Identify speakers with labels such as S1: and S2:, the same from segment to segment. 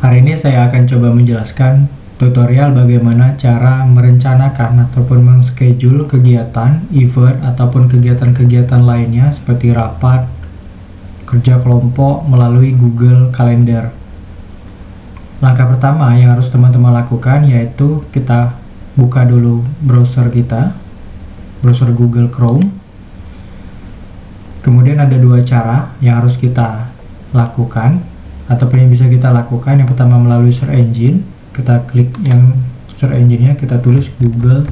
S1: Hari ini saya akan coba menjelaskan tutorial bagaimana cara merencanakan ataupun men-schedule kegiatan, event, ataupun kegiatan-kegiatan lainnya seperti rapat, kerja kelompok melalui Google Calendar. Langkah pertama yang harus teman-teman lakukan yaitu kita buka dulu browser kita, browser Google Chrome. Kemudian ada dua cara yang harus kita lakukan ataupun yang bisa kita lakukan. Yang pertama melalui search engine, kita klik yang search engine-nya, kita tulis Google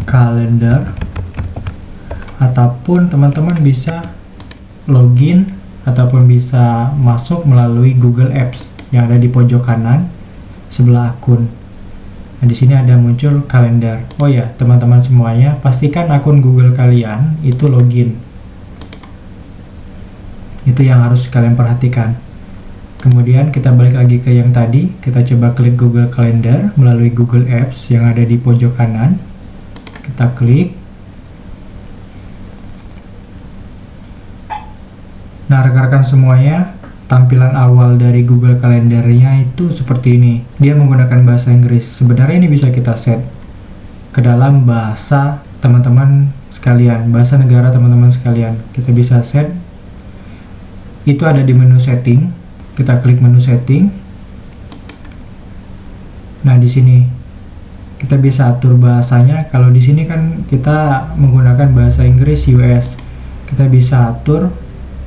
S1: Calendar, ataupun teman-teman bisa login ataupun bisa masuk melalui Google Apps yang ada di pojok kanan sebelah akun. Nah, di sini ada muncul kalender. Oh ya, teman-teman semuanya, pastikan akun Google kalian itu login. Itu yang harus kalian perhatikan. Kemudian kita balik lagi ke yang tadi, kita coba klik Google Calendar melalui Google Apps yang ada di pojok kanan. Kita klik. Nah, rekan-rekan semuanya, tampilan awal dari Google Calendar-nya itu seperti ini. Dia menggunakan bahasa Inggris. Sebenarnya ini bisa kita set ke dalam bahasa teman-teman sekalian, bahasa negara teman-teman sekalian. Kita bisa set. Itu ada di menu setting. Kita klik menu setting. Nah, di sini kita bisa atur bahasanya. Kalau di sini kan kita menggunakan bahasa Inggris US. Kita bisa atur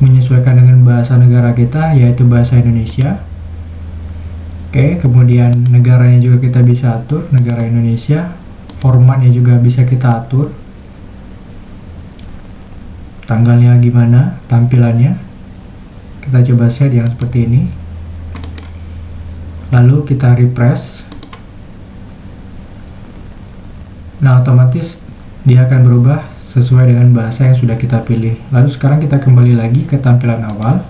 S1: menyesuaikan dengan bahasa negara kita, yaitu bahasa Indonesia. Oke, kemudian negaranya juga kita bisa atur, negara Indonesia. Formatnya juga bisa kita atur. Tanggalnya gimana, tampilannya. Kita coba set yang seperti ini. Lalu kita refresh. Nah, otomatis dia akan berubah sesuai dengan bahasa yang sudah kita pilih. Lalu sekarang kita kembali lagi ke tampilan awal.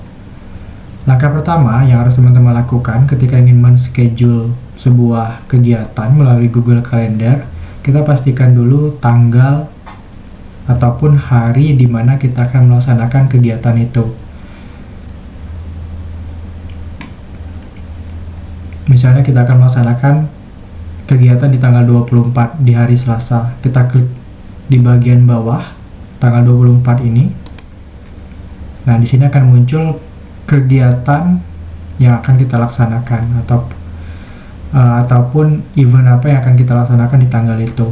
S1: Langkah pertama yang harus teman-teman lakukan ketika ingin men-schedule sebuah kegiatan melalui Google Calendar, kita pastikan dulu tanggal ataupun hari di mana kita akan melaksanakan kegiatan itu. Misalnya kita akan melaksanakan kegiatan di tanggal 24 di hari Selasa. Kita klik di bagian bawah tanggal 24 ini. Nah, di sini akan muncul kegiatan yang akan kita laksanakan ataupun event apa yang akan kita laksanakan di tanggal itu.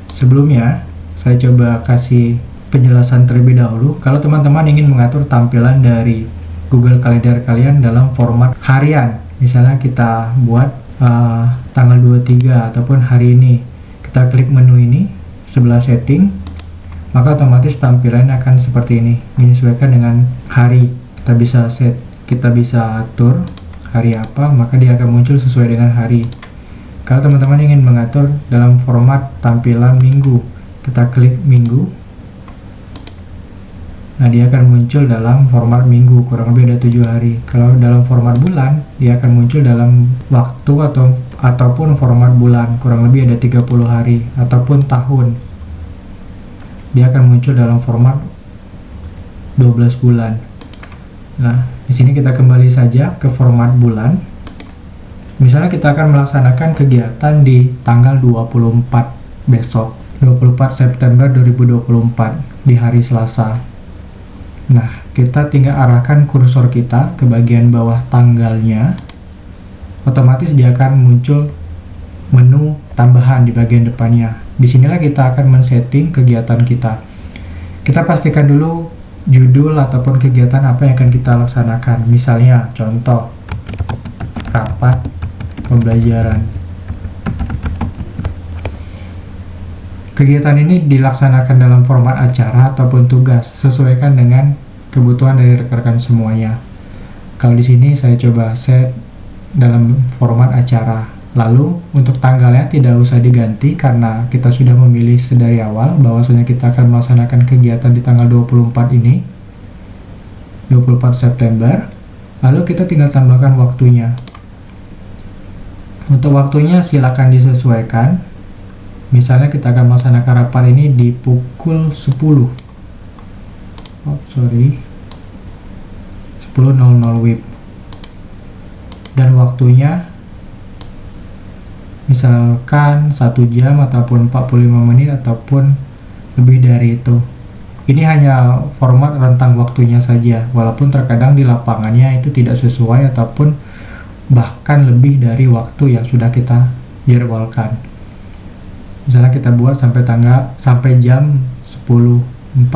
S1: Sebelumnya, saya coba kasih penjelasan terlebih dahulu. Kalau teman-teman ingin mengatur tampilan dari Google Calendar kalian dalam format harian, misalnya kita buat tanggal 23 ataupun hari ini, kita klik menu ini sebelah setting, maka otomatis tampilannya akan seperti ini, menyesuaikan dengan hari. Kita bisa set, kita bisa atur hari apa, maka dia akan muncul sesuai dengan hari. Kalau teman-teman ingin mengatur dalam format tampilan minggu, kita klik minggu. Nah, dia akan muncul dalam format minggu, kurang lebih ada 7 hari. Kalau dalam format bulan, dia akan muncul dalam waktu ataupun format bulan, kurang lebih ada 30 hari, ataupun tahun. Dia akan muncul dalam format 12 bulan. Nah, di sini kita kembali saja ke format bulan. Misalnya kita akan melaksanakan kegiatan di tanggal 24 besok, 24 September 2024 di hari Selasa. Nah, kita tinggal arahkan kursor kita ke bagian bawah tanggalnya. Otomatis dia akan muncul menu tambahan di bagian depannya. Disinilah kita akan men-setting kegiatan kita. Kita pastikan dulu judul ataupun kegiatan apa yang akan kita laksanakan. Misalnya, contoh, rapat pembelajaran. Kegiatan ini dilaksanakan dalam format acara ataupun tugas, sesuaikan dengan kebutuhan dari rekan-rekan semuanya. Kalau di sini saya coba set dalam format acara. Lalu untuk tanggalnya tidak usah diganti karena kita sudah memilih sedari awal bahwasanya kita akan melaksanakan kegiatan di tanggal 24 ini, 24 September. Lalu kita tinggal tambahkan waktunya. Untuk waktunya silakan disesuaikan. Misalnya kita akan melaksanakan rapat ini di pukul 10. 10.00 WIB. dan waktunya misalkan 1 jam ataupun 45 menit ataupun lebih dari itu. Ini hanya format rentang waktunya saja, walaupun terkadang di lapangannya itu tidak sesuai ataupun bahkan lebih dari waktu yang sudah kita jadwalkan. Misalnya kita buat sampai jam 10.45.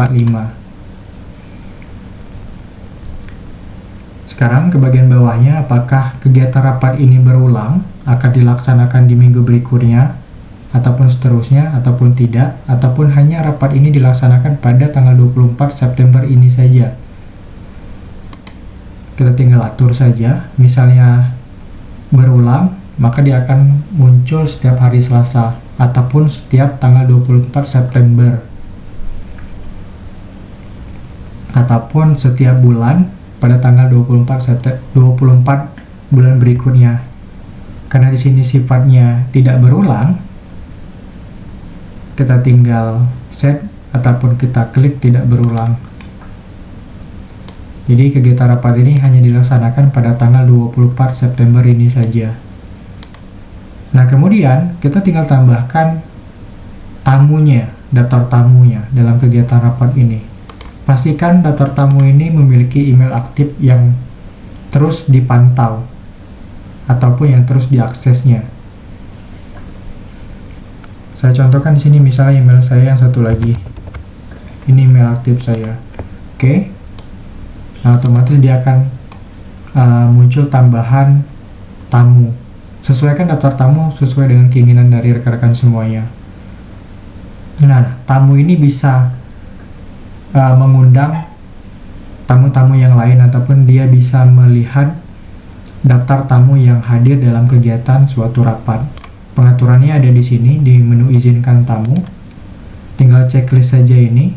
S1: Sekarang ke bagian bawahnya, apakah kegiatan rapat ini berulang, akan dilaksanakan di minggu berikutnya, ataupun seterusnya, ataupun tidak, ataupun hanya rapat ini dilaksanakan pada tanggal 24 September ini saja. Kita tinggal atur saja, misalnya berulang, maka dia akan muncul setiap hari Selasa, ataupun setiap tanggal 24 September, ataupun setiap bulan pada tanggal 24 bulan berikutnya. Karena di sini sifatnya tidak berulang, kita tinggal set ataupun kita klik tidak berulang. Jadi kegiatan rapat ini hanya dilaksanakan pada tanggal 24 September ini saja. Nah, kemudian kita tinggal tambahkan tamunya, daftar tamunya dalam kegiatan rapat ini. Pastikan daftar tamu ini memiliki email aktif yang terus dipantau ataupun yang terus diaksesnya. Saya contohkan di sini, misalnya email saya yang satu lagi. Ini email aktif saya. Oke. Nah, otomatis dia akan muncul tambahan tamu. Sesuaikan daftar tamu sesuai dengan keinginan dari rekan-rekan semuanya. Nah, tamu ini bisa mengundang tamu-tamu yang lain ataupun dia bisa melihat daftar tamu yang hadir dalam kegiatan suatu rapat. Pengaturannya ada di sini di menu izinkan tamu. Tinggal checklist saja ini.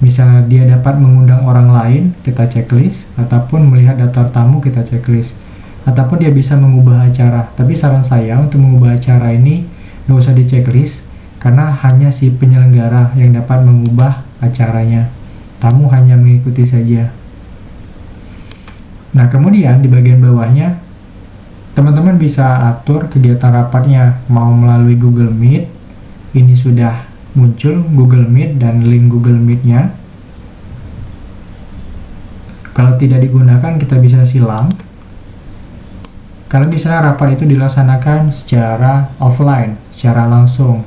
S1: Misalnya dia dapat mengundang orang lain, kita checklist, ataupun melihat daftar tamu, kita checklist. Ataupun dia bisa mengubah acara. Tapi saran saya untuk mengubah acara ini nggak usah di checklist, karena hanya si penyelenggara yang dapat mengubah acaranya. Tamu hanya mengikuti saja. Nah, kemudian di bagian bawahnya teman-teman bisa atur kegiatan rapatnya mau melalui Google Meet. Ini sudah muncul Google Meet dan link Google Meet-nya. Kalau tidak digunakan, kita bisa silang. Kalau misalnya rapat itu dilaksanakan secara offline, secara langsung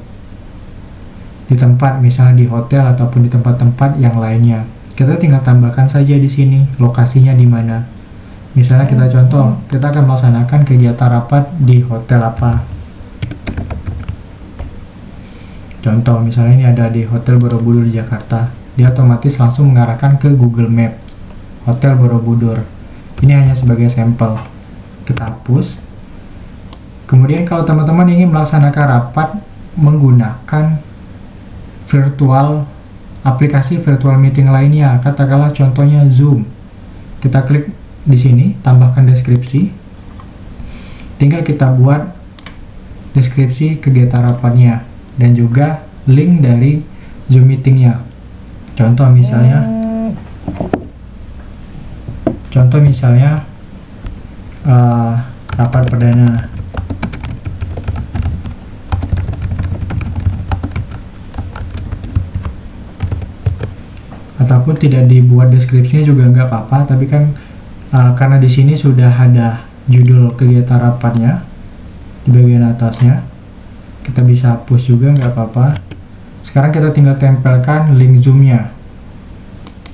S1: di tempat, misalnya di hotel ataupun di tempat-tempat yang lainnya, kita tinggal tambahkan saja di sini lokasinya di mana. Misalnya kita contoh, kita akan melaksanakan kegiatan rapat di hotel apa. Contoh, misalnya ini ada di Hotel Borobudur di Jakarta. Dia otomatis langsung mengarahkan ke Google Map, Hotel Borobudur. Ini hanya sebagai sampel. Kita hapus. Kemudian kalau teman-teman ingin melaksanakan rapat menggunakan aplikasi virtual meeting lainnya, katakanlah contohnya Zoom. Kita klik di sini, tambahkan deskripsi. Tinggal kita buat deskripsi kegiatan rapatnya dan juga link dari Zoom meetingnya. Contoh misalnya rapat perdana. Ataupun tidak dibuat deskripsinya juga nggak apa-apa, tapi kan karena di sini sudah ada judul kegiatan rapatnya di bagian atasnya, kita bisa hapus juga nggak apa-apa. Sekarang kita tinggal tempelkan link Zoom-nya.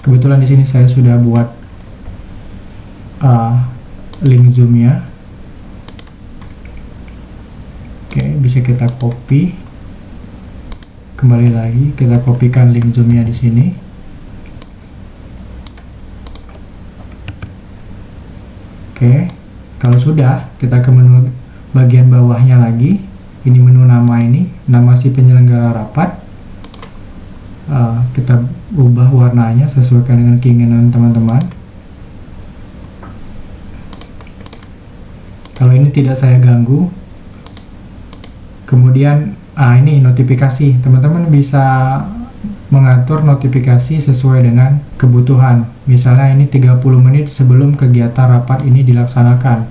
S1: Kebetulan di sini saya sudah buat link Zoom-nya. Oke, bisa kita copy. Kembali lagi, kita kopikan link Zoom-nya di sini. Oke, kalau sudah, kita ke menu bagian bawahnya lagi. Ini menu nama ini, nama si penyelenggara rapat. Kita ubah warnanya sesuaikan dengan keinginan teman-teman. Kalau ini tidak saya ganggu. Kemudian, ini notifikasi. Teman-teman bisa mengatur notifikasi sesuai dengan kebutuhan. Misalnya ini 30 menit sebelum kegiatan rapat ini dilaksanakan.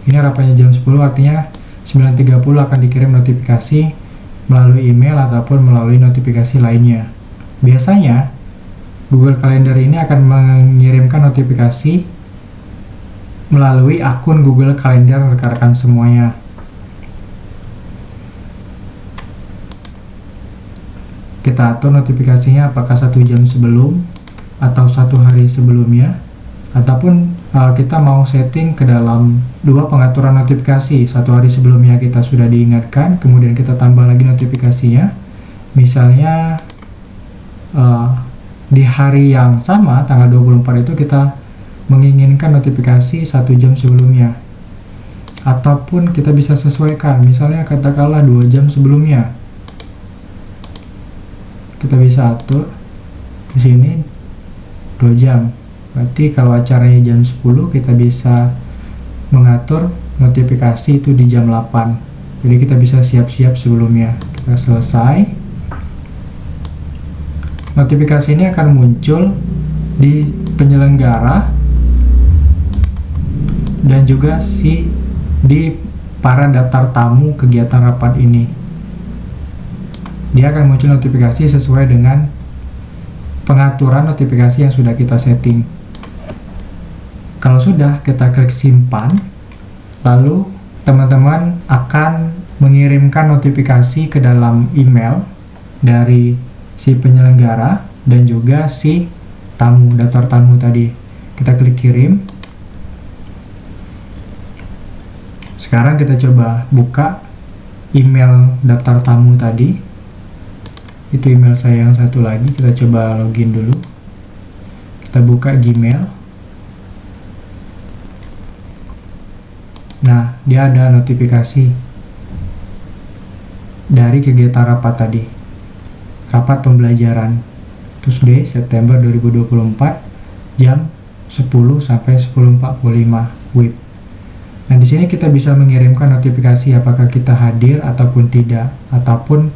S1: Ini rapatnya jam 10, artinya 9.30 akan dikirim notifikasi melalui email ataupun melalui notifikasi lainnya. Biasanya Google Calendar ini akan mengirimkan notifikasi melalui akun Google Calendar rekan-rekan semuanya. Kita atur notifikasinya apakah 1 jam sebelum atau 1 hari sebelumnya, ataupun kita mau setting ke dalam 2 pengaturan notifikasi. 1 hari sebelumnya kita sudah diingatkan, kemudian kita tambah lagi notifikasinya. Misalnya di hari yang sama, tanggal 24 itu kita menginginkan notifikasi 1 jam sebelumnya, ataupun kita bisa sesuaikan, misalnya katakanlah 2 jam sebelumnya. Kita bisa atur di sini 2 jam. Berarti kalau acaranya jam 10, kita bisa mengatur notifikasi itu di jam 8. Jadi kita bisa siap-siap sebelumnya. Kita selesai. Notifikasi ini akan muncul di penyelenggara dan juga di para daftar tamu kegiatan rapat ini. Dia akan muncul notifikasi sesuai dengan pengaturan notifikasi yang sudah kita setting. Kalau sudah, kita klik simpan, lalu teman-teman akan mengirimkan notifikasi ke dalam email dari si penyelenggara dan juga si tamu, daftar tamu tadi. Kita klik kirim. Sekarang kita coba buka email daftar tamu tadi. Itu email saya yang satu lagi. Kita coba login dulu. Kita buka Gmail. Nah, dia ada notifikasi dari kegiatan rapat tadi. Rapat pembelajaran Tuesday September 2024 jam 10 sampai 10.45 WIB. Nah, di sini kita bisa mengirimkan notifikasi apakah kita hadir ataupun tidak, ataupun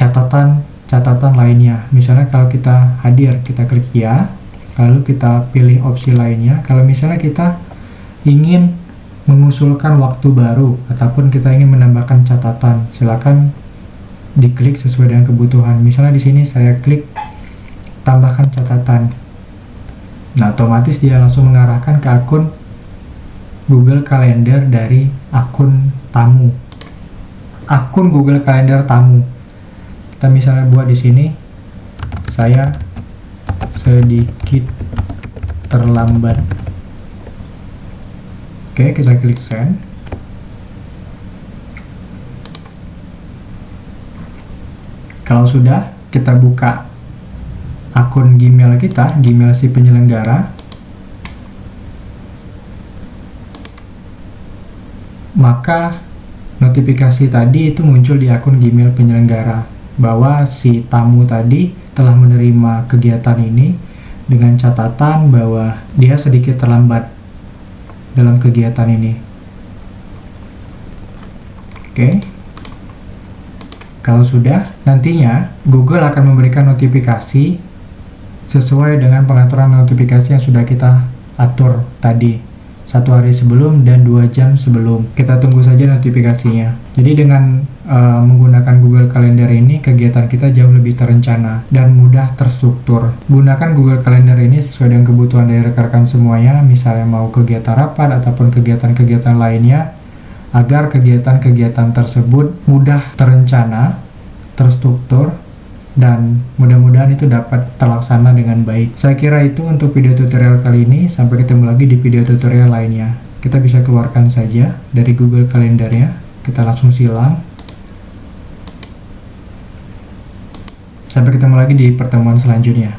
S1: catatan lainnya. Misalnya kalau kita hadir, kita klik ya, lalu kita pilih opsi lainnya. Kalau misalnya kita ingin mengusulkan waktu baru ataupun kita ingin menambahkan catatan, silakan diklik sesuai dengan kebutuhan. Misalnya di sini saya klik tambahkan catatan. Nah, otomatis dia langsung mengarahkan ke akun Google Calendar dari akun tamu. Akun Google Calendar tamu. Kita misalnya buat di sini, saya sedikit terlambat. Oke, kita klik send. Kalau sudah, kita buka akun Gmail kita, Gmail si penyelenggara. Maka notifikasi tadi itu muncul di akun Gmail penyelenggara bahwa si tamu tadi telah menerima kegiatan ini dengan catatan bahwa dia sedikit terlambat dalam kegiatan ini. Oke. Kalau sudah, nantinya Google akan memberikan notifikasi sesuai dengan pengaturan notifikasi yang sudah kita atur tadi. 1 hari sebelum dan 2 jam sebelum. Kita tunggu saja notifikasinya. Jadi dengan menggunakan Google Calendar ini, kegiatan kita jauh lebih terencana dan mudah terstruktur. Gunakan Google Calendar ini sesuai dengan kebutuhan dari rekan-rekan semuanya, misalnya mau kegiatan rapat ataupun kegiatan-kegiatan lainnya, agar kegiatan-kegiatan tersebut mudah terencana, terstruktur, dan mudah-mudahan itu dapat terlaksana dengan baik. Saya kira itu untuk video tutorial kali ini. Sampai ketemu lagi di video tutorial lainnya. Kita bisa keluarkan saja dari Google Calendar-nya. Kita langsung silang. Sampai ketemu lagi di pertemuan selanjutnya.